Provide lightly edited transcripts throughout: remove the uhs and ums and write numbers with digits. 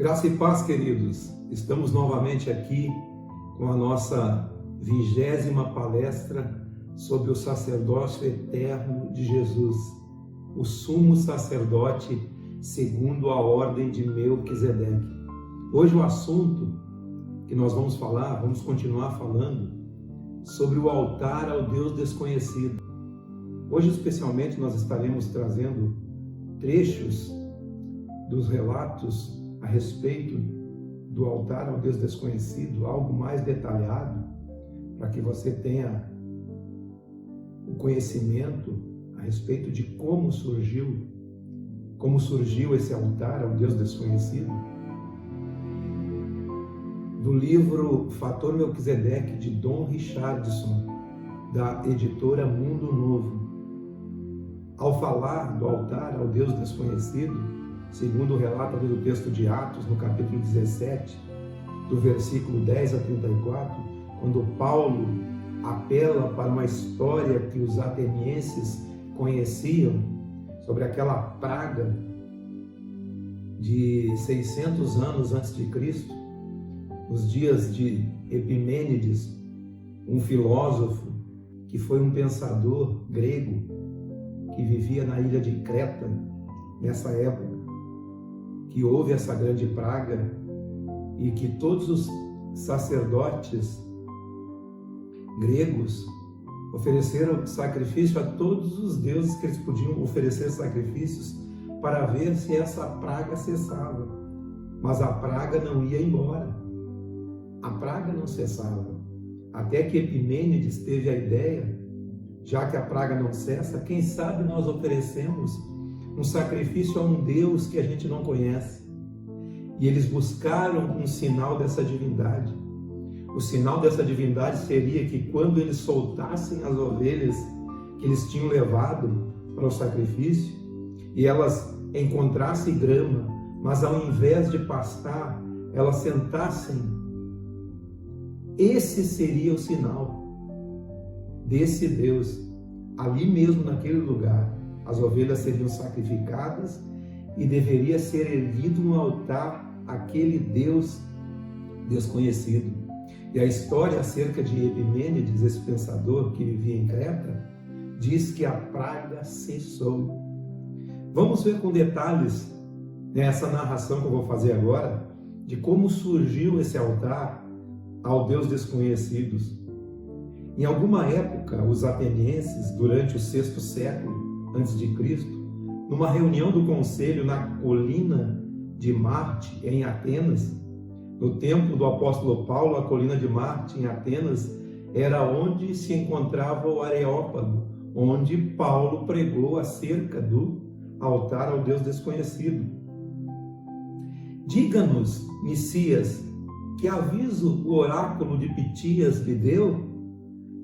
Graça e paz, queridos. Estamos novamente aqui com a nossa 20ª palestra sobre o sacerdócio eterno de Jesus, o sumo sacerdote segundo a ordem de Melquisedeque. Hoje o assunto que nós vamos continuar falando sobre o altar ao Deus desconhecido. Hoje especialmente nós estaremos trazendo trechos dos relatos a respeito do altar ao Deus desconhecido, algo mais detalhado, para que você tenha o conhecimento a respeito de como surgiu esse altar ao Deus desconhecido. Do livro Fator Melquisedeque, de Dom Richardson, da editora Mundo Novo. Ao falar do altar ao Deus desconhecido, segundo o relato do texto de Atos, no capítulo 17, do versículo 10 a 34, quando Paulo apela para uma história que os atenienses conheciam sobre aquela praga de 600 anos antes de Cristo, os dias de Epimênides, um filósofo que foi um pensador grego que vivia na ilha de Creta nessa época, que houve essa grande praga e que todos os sacerdotes gregos ofereceram sacrifício a todos os deuses que eles podiam oferecer sacrifícios para ver se essa praga cessava. Mas a praga não ia embora. A praga não cessava. Até que Epimênides teve a ideia, já que a praga não cessa, quem sabe nós oferecemos um sacrifício a um Deus que a gente não conhece. E eles buscaram um sinal dessa divindade. O sinal dessa divindade seria que quando eles soltassem as ovelhas que eles tinham levado para o sacrifício e elas encontrassem grama, mas ao invés de pastar, elas sentassem, esse seria o sinal desse Deus. Ali mesmo naquele lugar, as ovelhas seriam sacrificadas e deveria ser erguido no altar aquele Deus desconhecido. E a história acerca de Epimênides, esse pensador que vivia em Creta, diz que a praga cessou. Vamos ver com detalhes nessa narração que eu vou fazer agora, de como surgiu esse altar ao Deus desconhecido. Em alguma época, os atenienses, durante o 6º século antes de Cristo, numa reunião do conselho na colina de Marte, em Atenas, no tempo do apóstolo Paulo, a colina de Marte, em Atenas, era onde se encontrava o Areópago, onde Paulo pregou acerca do altar ao Deus desconhecido. Diga-nos, Nicias, que aviso o oráculo de Pitias lhe deu?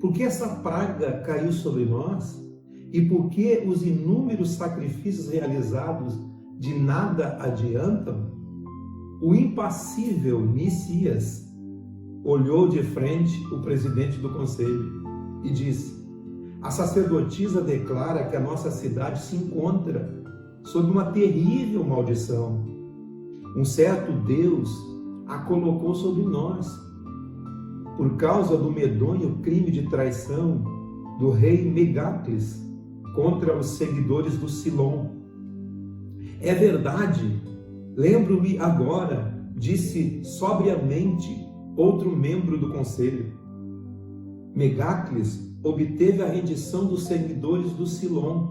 Por que essa praga caiu sobre nós? E por que os inúmeros sacrifícios realizados de nada adiantam? O impassível Nicias olhou de frente o presidente do conselho e disse: a sacerdotisa declara que a nossa cidade se encontra sob uma terrível maldição. Um certo Deus a colocou sobre nós, por causa do medonho crime de traição do rei Megacles contra os seguidores do Silon. É verdade, lembro-me agora, disse sobriamente outro membro do conselho. Megacles obteve a rendição dos seguidores do Silon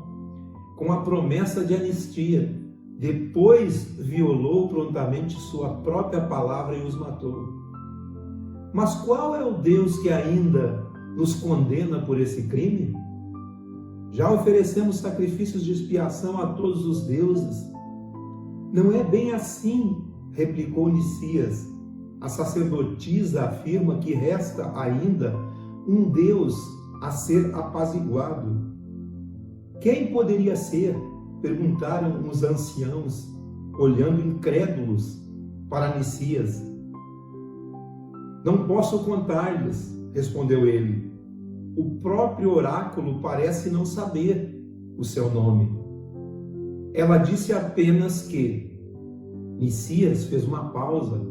com a promessa de anistia. Depois violou prontamente sua própria palavra e os matou. Mas qual é o Deus que ainda nos condena por esse crime? Já oferecemos sacrifícios de expiação a todos os deuses. Não é bem assim, replicou Nicias. A sacerdotisa afirma que resta ainda um Deus a ser apaziguado. Quem poderia ser? Perguntaram os anciãos, olhando incrédulos para Nicias. Não posso contar-lhes, respondeu ele. O próprio oráculo parece não saber o seu nome. Ela disse apenas que Nicias fez uma pausa,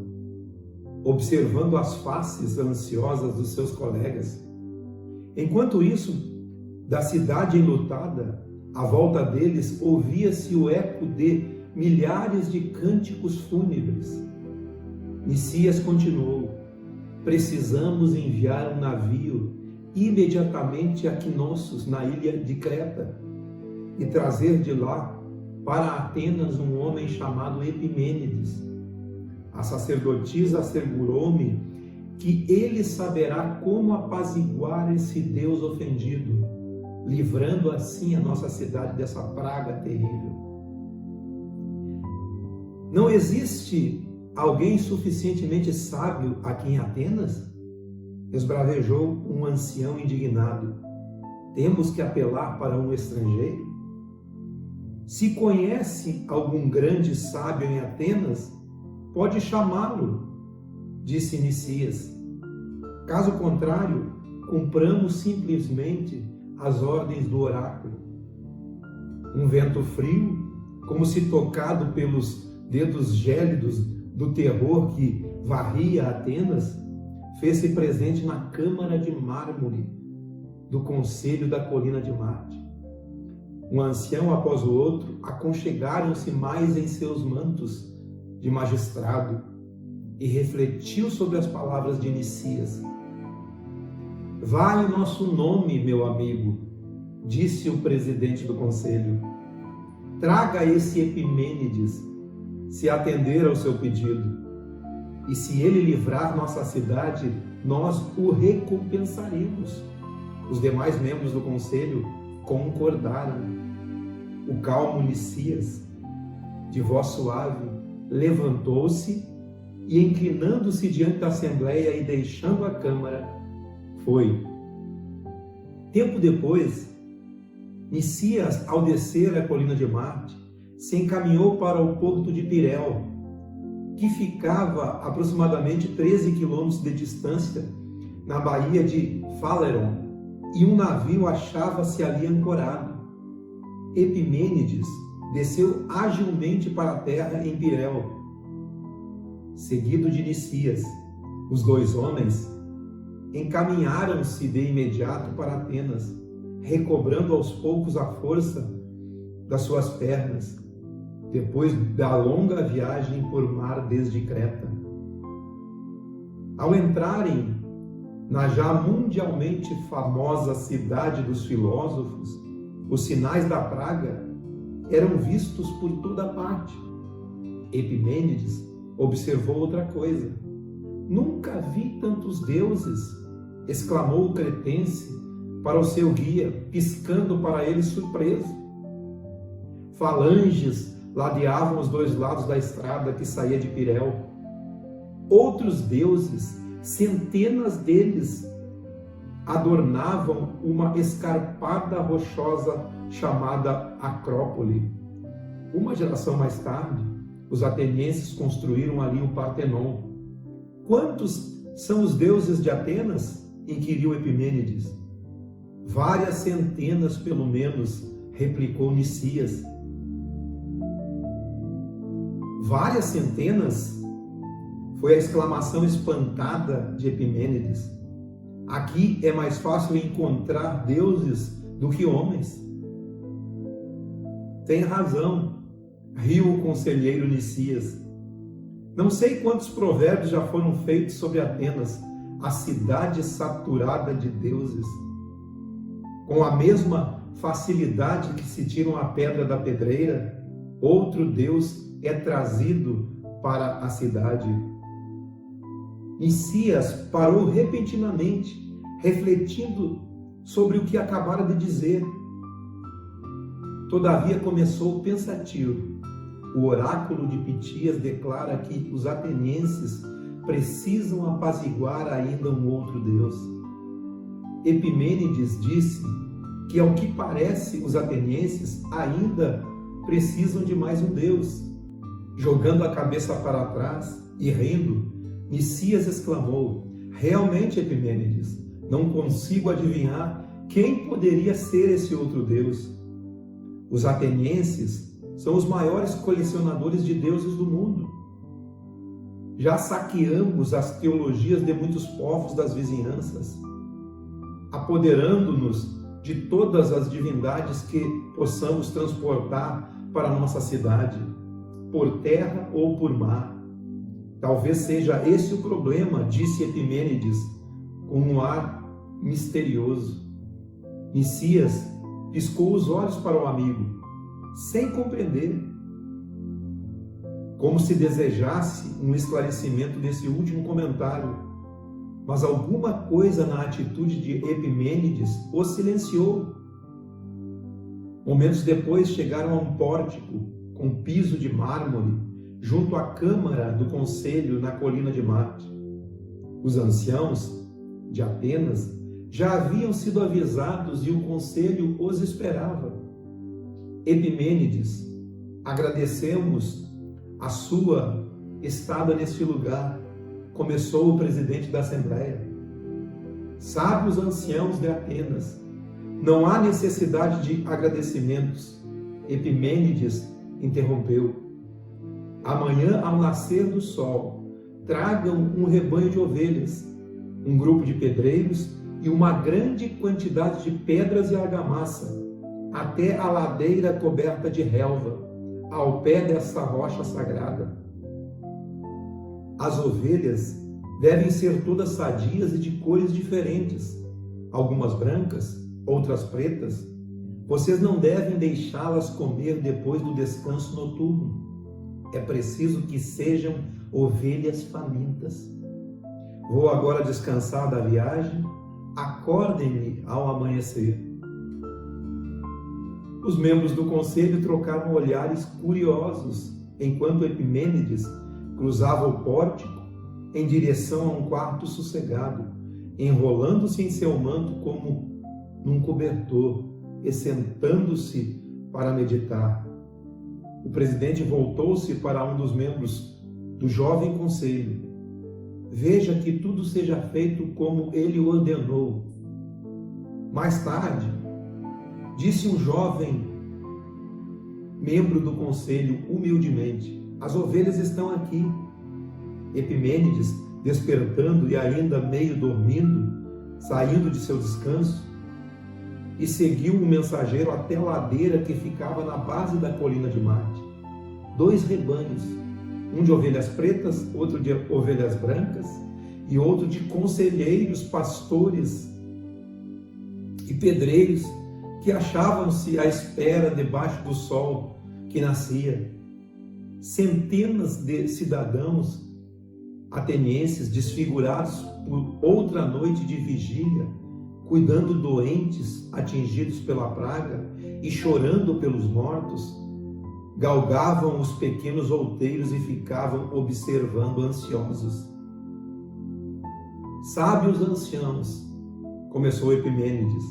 observando as faces ansiosas dos seus colegas. Enquanto isso, da cidade enlutada, à volta deles, ouvia-se o eco de milhares de cânticos fúnebres. Nicias continuou: precisamos enviar um navio imediatamente a Knossos, na ilha de Creta, e trazer de lá para Atenas um homem chamado Epimênides. A sacerdotisa assegurou-me que ele saberá como apaziguar esse Deus ofendido, livrando assim a nossa cidade dessa praga terrível. Não existe alguém suficientemente sábio aqui em Atenas? Esbravejou um ancião indignado. Temos que apelar para um estrangeiro? Se conhece algum grande sábio em Atenas, pode chamá-lo, disse Nicias. Caso contrário, cumpramos simplesmente as ordens do oráculo. Um vento frio, como se tocado pelos dedos gélidos do terror que varria Atenas, fez-se presente na câmara de mármore do conselho da colina de Marte. Um ancião após o outro aconchegaram-se mais em seus mantos de magistrado e refletiu sobre as palavras de Nicias. Vá em nosso nome, meu amigo, disse o presidente do conselho. Traga esse Epimênides, se atender ao seu pedido. E se ele livrar nossa cidade, nós o recompensaremos. Os demais membros do conselho concordaram. O calmo Nicias, de voz suave, levantou-se e, inclinando-se diante da assembleia e deixando a câmara, foi. Tempo depois, Nicias, ao descer a colina de Marte, se encaminhou para o porto de Pireu, que ficava aproximadamente 13 quilômetros de distância, na baía de Phaleron, e um navio achava-se ali ancorado. Epimênides desceu agilmente para a terra em Pireu, seguido de Nicias. Os dois homens encaminharam-se de imediato para Atenas, recobrando aos poucos a força das suas pernas, depois da longa viagem por mar desde Creta. Ao entrarem na já mundialmente famosa cidade dos filósofos, os sinais da praga eram vistos por toda parte. Epimênides observou outra coisa. Nunca vi tantos deuses, exclamou o cretense para o seu guia, piscando para ele surpreso. Falanges ladeavam os dois lados da estrada que saía de Pireu. Outros deuses, centenas deles, adornavam uma escarpada rochosa chamada Acrópole. Uma geração mais tarde, os atenienses construíram ali o Partenon. Quantos são os deuses de Atenas? Inquiriu Epimênides. Várias centenas, pelo menos, replicou Nicias. Várias centenas? Foi a exclamação espantada de Epimênides. Aqui é mais fácil encontrar deuses do que homens. Tem razão, riu o conselheiro Nicias. Não sei quantos provérbios já foram feitos sobre Atenas, a cidade saturada de deuses. Com a mesma facilidade que se tiram a pedra da pedreira, outro Deus é trazido para a cidade. Nicias parou repentinamente, refletindo sobre o que acabara de dizer. Todavia começou pensativo. O oráculo de Pitias declara que os atenienses precisam apaziguar ainda um outro Deus. Epimênides disse que, ao que parece, os atenienses ainda precisam de mais um Deus. Jogando a cabeça para trás e rindo, Nicias exclamou: realmente, Epimênides, não consigo adivinhar quem poderia ser esse outro Deus. Os atenienses são os maiores colecionadores de deuses do mundo. Já saqueamos as teologias de muitos povos das vizinhanças, apoderando-nos de todas as divindades que possamos transportar para a nossa cidade, por terra ou por mar. Talvez seja esse o problema, disse Epimênides, com um ar misterioso. Nicias piscou os olhos para o amigo, sem compreender, como se desejasse um esclarecimento desse último comentário. Mas alguma coisa na atitude de Epimênides o silenciou. Momentos depois chegaram a um pórtico com piso de mármore junto à Câmara do Conselho na colina de Marte. Os anciãos de Atenas já haviam sido avisados e o conselho os esperava. Epimênides, agradecemos a sua estada neste lugar, começou o presidente da Assembleia. Sábios anciãos de Atenas, não há necessidade de agradecimentos. Epimênides interrompeu. Amanhã, ao nascer do sol, tragam um rebanho de ovelhas, um grupo de pedreiros e uma grande quantidade de pedras e argamassa, até a ladeira coberta de relva, ao pé dessa rocha sagrada. As ovelhas devem ser todas sadias e de cores diferentes, algumas brancas, outras pretas. Vocês não devem deixá-las comer depois do descanso noturno. É preciso que sejam ovelhas famintas. Vou agora descansar da viagem. Acordem-me ao amanhecer. Os membros do conselho trocaram olhares curiosos, enquanto Epimênides cruzava o pórtico em direção a um quarto sossegado, enrolando-se em seu manto como num cobertor e sentando-se para meditar. O presidente voltou-se para um dos membros do jovem conselho. Veja que tudo seja feito como ele ordenou. Mais tarde, disse um jovem membro do conselho humildemente: as ovelhas estão aqui. Epimênides, despertando e ainda meio dormindo, saindo de seu descanso, e seguiu o mensageiro até a ladeira que ficava na base da colina de Marte. 2 rebanhos, um de ovelhas pretas, outro de ovelhas brancas, e outro de conselheiros, pastores e pedreiros, que achavam-se à espera debaixo do sol que nascia. Centenas de cidadãos atenienses, desfigurados por outra noite de vigília, cuidando doentes atingidos pela praga e chorando pelos mortos, galgavam os pequenos outeiros e ficavam observando ansiosos. Sábios anciãos, começou Epimênides,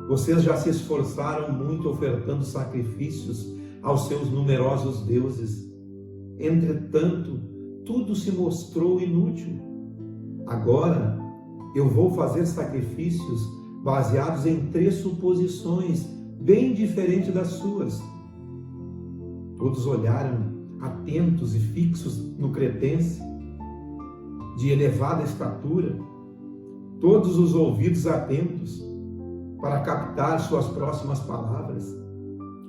vocês já se esforçaram muito ofertando sacrifícios aos seus numerosos deuses. Entretanto, tudo se mostrou inútil. Agora, eu vou fazer sacrifícios baseados em 3 suposições bem diferentes das suas. Todos olharam atentos e fixos no cretense, de elevada estatura, todos os ouvidos atentos para captar suas próximas palavras.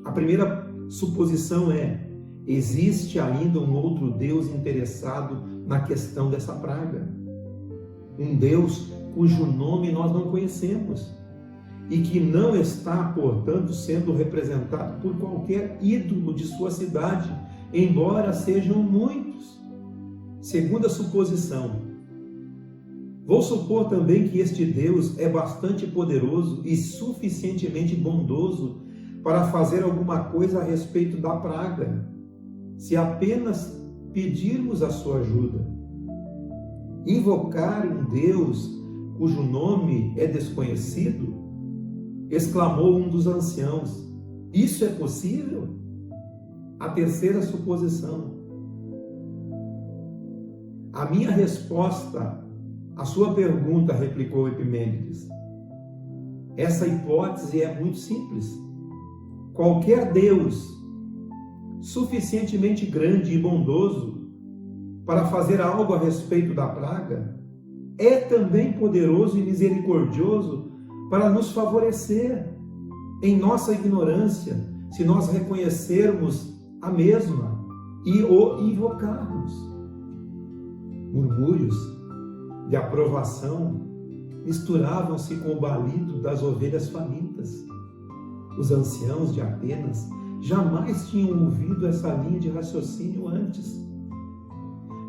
A primeira suposição é: existe ainda um outro Deus interessado na questão dessa praga. Um Deus cujo nome nós não conhecemos e que não está, portanto, sendo representado por qualquer ídolo de sua cidade, embora sejam muitos. Segunda suposição: vou supor também que este Deus é bastante poderoso e suficientemente bondoso para fazer alguma coisa a respeito da praga, se apenas pedirmos a sua ajuda. Invocar um Deus cujo nome é desconhecido? Exclamou um dos anciãos. Isso é possível? A terceira suposição: a minha resposta à sua pergunta, replicou Epimênides. Essa hipótese é muito simples. Qualquer Deus suficientemente grande e bondoso para fazer algo a respeito da praga, é também poderoso e misericordioso para nos favorecer em nossa ignorância, se nós reconhecermos a mesma e o invocarmos. Murmúrios de aprovação misturavam-se com o balido das ovelhas famintas. Os anciãos de Atenas jamais tinham ouvido essa linha de raciocínio antes.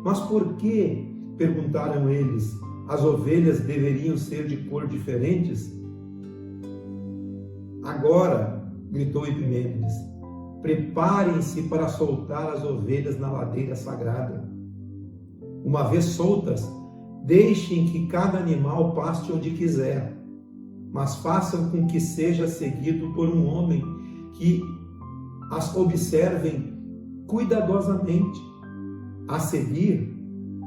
Mas por que, perguntaram eles, as ovelhas deveriam ser de cor diferentes? Agora, gritou Epimênides, preparem-se para soltar as ovelhas na ladeira sagrada. Uma vez soltas, deixem que cada animal paste onde quiser, mas façam com que seja seguido por um homem que as observem cuidadosamente. A seguir,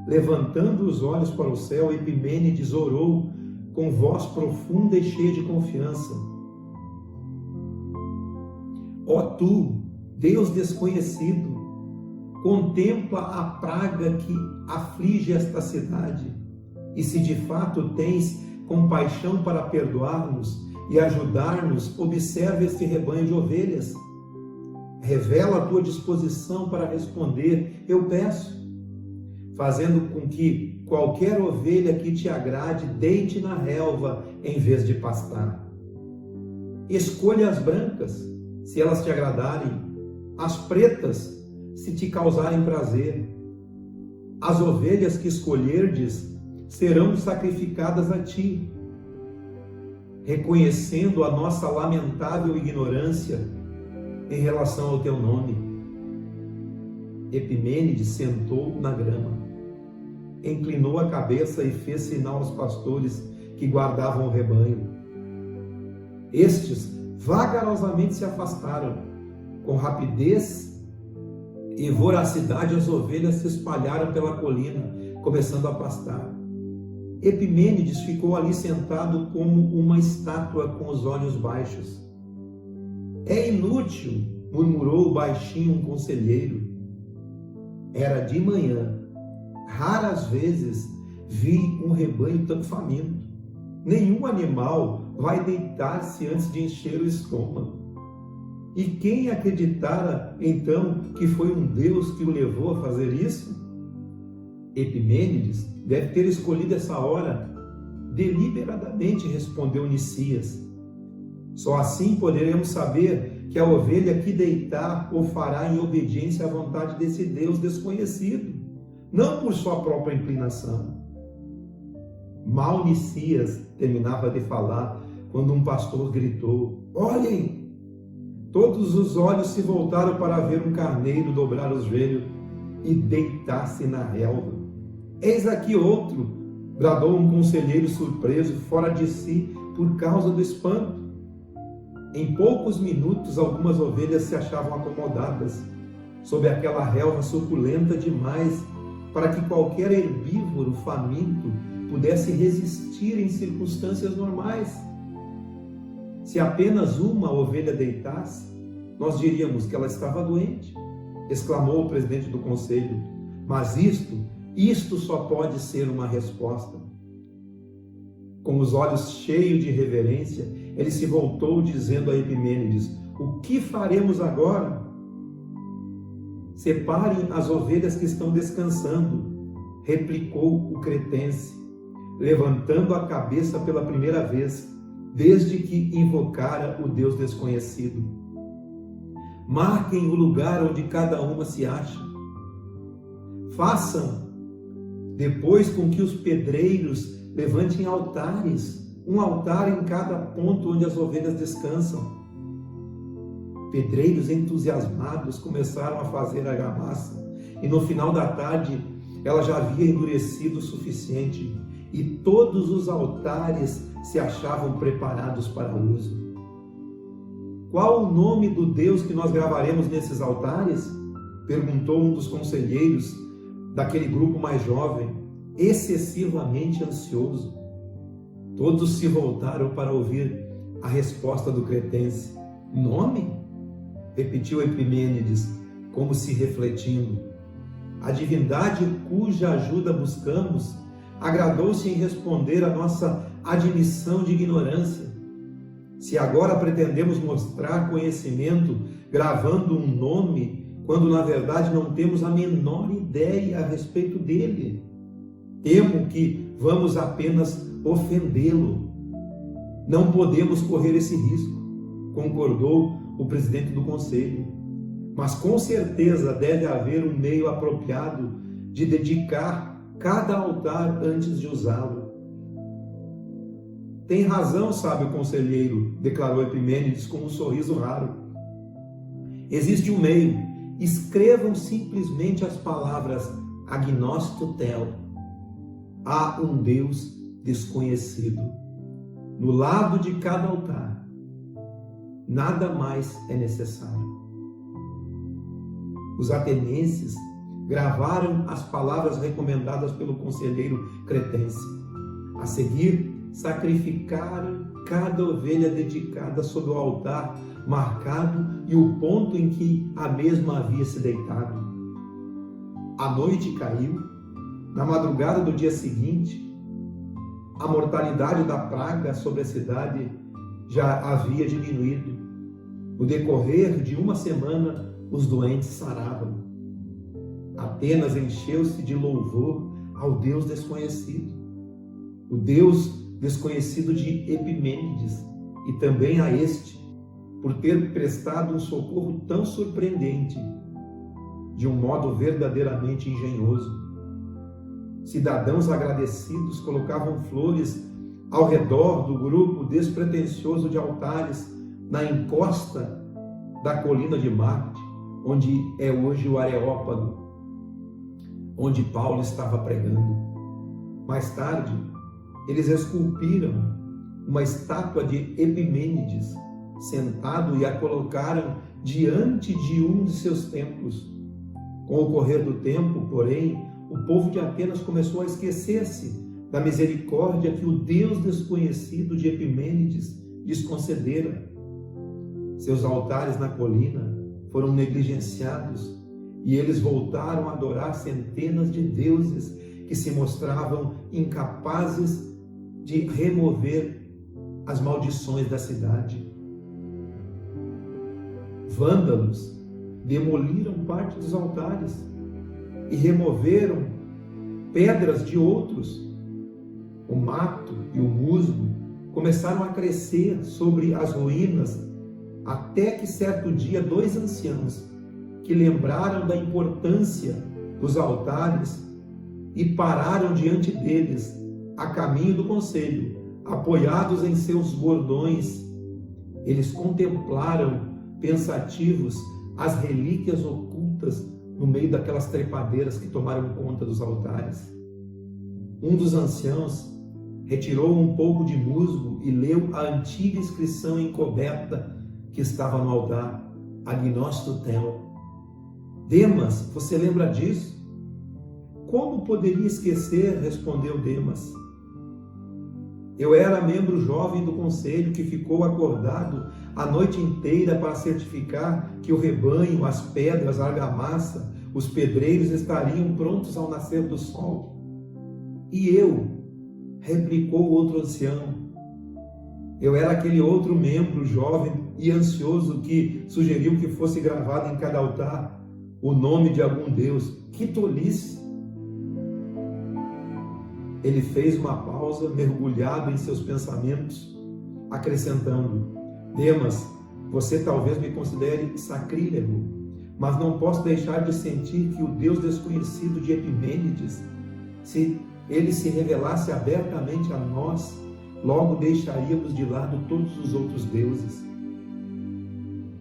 levantando os olhos para o céu, Epimênides orou com voz profunda e cheia de confiança. Ó tu, Deus desconhecido, contempla a praga que aflige esta cidade, e se de fato tens compaixão para perdoar-nos e ajudar-nos, observa este rebanho de ovelhas. Revela a tua disposição para responder, eu peço, fazendo com que qualquer ovelha que te agrade deite na relva em vez de pastar. Escolha as brancas, se elas te agradarem, as pretas, se te causarem prazer. As ovelhas que escolherdes serão sacrificadas a ti, reconhecendo a nossa lamentável ignorância em relação ao teu nome. Epimênides sentou na grama, inclinou a cabeça e fez sinal aos pastores que guardavam o rebanho. Estes vagarosamente se afastaram. Com rapidez e voracidade as ovelhas se espalharam pela colina, começando a pastar. Epimênides ficou ali sentado como uma estátua com os olhos baixos. É inútil, murmurou baixinho um conselheiro. Era de manhã. Raras vezes vi um rebanho tão faminto. Nenhum animal vai deitar-se antes de encher o estômago. E quem acreditara, então, que foi um Deus que o levou a fazer isso? Epimênides deve ter escolhido essa hora deliberadamente, respondeu Nicias. Só assim poderemos saber que a ovelha que deitar o fará em obediência à vontade desse Deus desconhecido, não por sua própria inclinação. Mal Nicias terminava de falar quando um pastor gritou: olhem! Todos os olhos se voltaram para ver um carneiro dobrar os joelhos e deitar-se na relva. Eis aqui outro, bradou um conselheiro surpreso, fora de si por causa do espanto. Em poucos minutos, algumas ovelhas se achavam acomodadas sob aquela relva suculenta demais para que qualquer herbívoro faminto pudesse resistir em circunstâncias normais. Se apenas uma ovelha deitasse, nós diríamos que ela estava doente, exclamou o presidente do conselho. Mas isto só pode ser uma resposta. Com os olhos cheios de reverência, ele se voltou dizendo a Epimênides: o que faremos agora? Separem as ovelhas que estão descansando, replicou o cretense, levantando a cabeça pela primeira vez, desde que invocara o Deus desconhecido. Marquem o lugar onde cada uma se acha. Façam depois com que os pedreiros levantem altares, um altar em cada ponto onde as ovelhas descansam. Pedreiros entusiasmados começaram a fazer a argamassa, e no final da tarde ela já havia endurecido o suficiente, e todos os altares se achavam preparados para uso. Qual o nome do Deus que nós gravaremos nesses altares? Perguntou um dos conselheiros daquele grupo mais jovem, excessivamente ansioso. Todos se voltaram para ouvir a resposta do cretense. Nome? Repetiu Epimênides, como se refletindo: a divindade cuja ajuda buscamos agradou-se em responder à nossa admissão de ignorância. Se agora pretendemos mostrar conhecimento gravando um nome, quando na verdade não temos a menor ideia a respeito dele, temo que vamos apenas ofendê-lo. Não podemos correr esse risco, concordou o presidente do conselho. Mas com certeza deve haver um meio apropriado de dedicar cada altar antes de usá-lo. Tem razão, sábio conselheiro, declarou Epimênides com um sorriso raro. Existe um meio. Escrevam simplesmente as palavras Agnósto Tel. Há um Deus desconhecido no lado de cada altar. Nada mais é necessário. Os atenienses gravaram as palavras recomendadas pelo conselheiro cretense. A seguir, sacrificaram cada ovelha dedicada sobre o altar marcado e o ponto em que a mesma havia se deitado. A noite caiu. Na madrugada do dia seguinte, a mortalidade da praga sobre a cidade já havia diminuído. No decorrer de uma semana, os doentes saravam. Atenas encheu-se de louvor ao Deus desconhecido, o Deus desconhecido de Epimênides, e também a este, por ter prestado um socorro tão surpreendente, de um modo verdadeiramente engenhoso. Cidadãos agradecidos colocavam flores ao redor do grupo despretensioso de altares na encosta da colina de Marte, onde é hoje o Areópago, onde Paulo estava pregando. Mais tarde, eles esculpiram uma estátua de Epimênides sentado e a colocaram diante de um de seus templos. Com o correr do tempo, porém, o povo de Atenas começou a esquecer-se da misericórdia que o Deus desconhecido de Epimênides lhes concedera. Seus altares na colina foram negligenciados e eles voltaram a adorar centenas de deuses que se mostravam incapazes de remover as maldições da cidade. Vândalos demoliram parte dos altares e removeram pedras de outros. O mato e o musgo começaram a crescer sobre as ruínas, até que certo dia 2 anciãos, que lembraram da importância dos altares e pararam diante deles, a caminho do conselho, apoiados em seus bordões, eles contemplaram pensativos as relíquias ocultas no meio daquelas trepadeiras que tomaram conta dos altares. Um dos anciãos retirou um pouco de musgo e leu a antiga inscrição encoberta que estava no altar: Agnósto Tel. Demas, você lembra disso? Como poderia esquecer? Respondeu Demas. Eu era membro jovem do conselho que ficou acordado a noite inteira para certificar que o rebanho, as pedras, a argamassa, os pedreiros estariam prontos ao nascer do sol. E eu, replicou outro ancião, eu era aquele outro membro jovem e ansioso que sugeriu que fosse gravado em cada altar o nome de algum Deus. Que tolice! Ele fez uma pausa, mergulhado em seus pensamentos, acrescentando: Demas, você talvez me considere sacrílego, mas não posso deixar de sentir que o Deus desconhecido de Epimênides, se ele se revelasse abertamente a nós, logo deixaríamos de lado todos os outros deuses.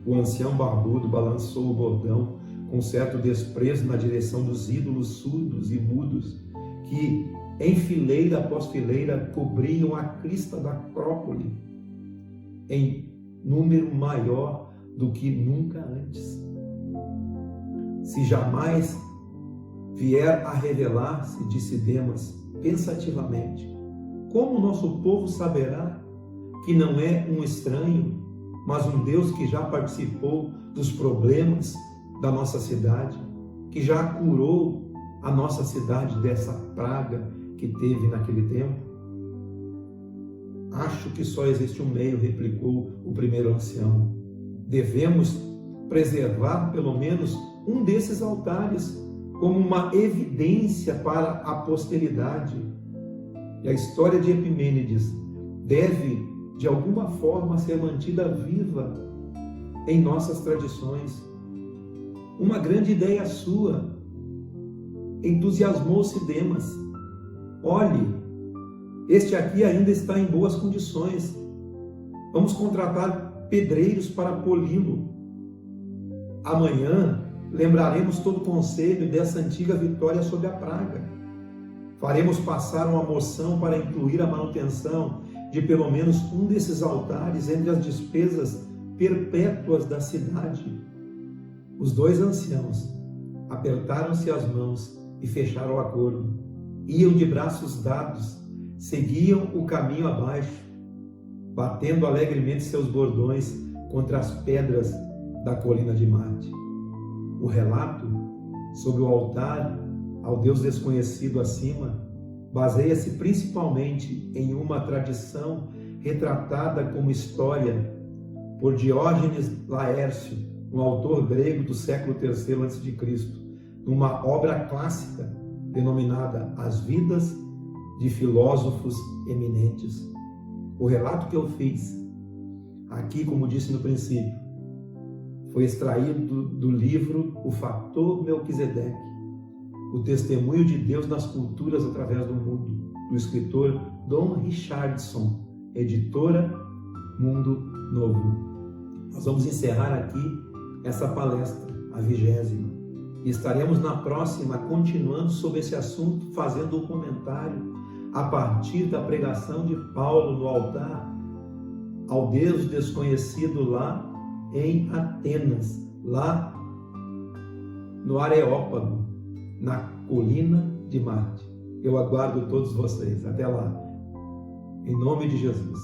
O ancião barbudo balançou o bordão com certo desprezo na direção dos ídolos surdos e mudos que, em fileira após fileira, cobriam a crista da Acrópole, em número maior do que nunca antes. Se jamais vier a revelar-se, disse Demas pensativamente, como nosso povo saberá que não é um estranho, mas um Deus que já participou dos problemas da nossa cidade, que já curou a nossa cidade dessa praga que teve naquele tempo? Acho que só existe um meio, replicou o primeiro ancião. Devemos preservar pelo menos um desses altares como uma evidência para a posteridade. E a história de Epimênides deve, de alguma forma, ser mantida viva em nossas tradições. Uma grande ideia sua entusiasmou-se Demas. Olhe, este aqui ainda está em boas condições. Vamos contratar pedreiros para poli-lo. Amanhã lembraremos todo o conselho dessa antiga vitória sobre a praga. Faremos passar uma moção para incluir a manutenção de pelo menos um desses altares entre as despesas perpétuas da cidade. Os dois anciãos apertaram-se as mãos e fecharam o acordo. Iam de braços dados, seguiam o caminho abaixo, batendo alegremente seus bordões contra as pedras da colina de Marte. O relato sobre o altar ao Deus desconhecido acima baseia-se principalmente em uma tradição retratada como história por Diógenes Laércio, um autor grego do século III a.C., numa obra clássica denominada As Vidas de Filósofos Eminentes. O relato que eu fiz aqui, como disse no princípio, foi extraído do livro O Fator Melquisedeque, o testemunho de Deus nas culturas através do mundo, do escritor Don Richardson, editora Mundo Novo. Nós vamos encerrar aqui essa palestra, a 20ª, e estaremos na próxima continuando sobre esse assunto, fazendo um comentário a partir da pregação de Paulo no altar ao Deus desconhecido lá em Atenas, lá no Areópago, na colina de Marte. Eu aguardo todos vocês. Até lá. Em nome de Jesus.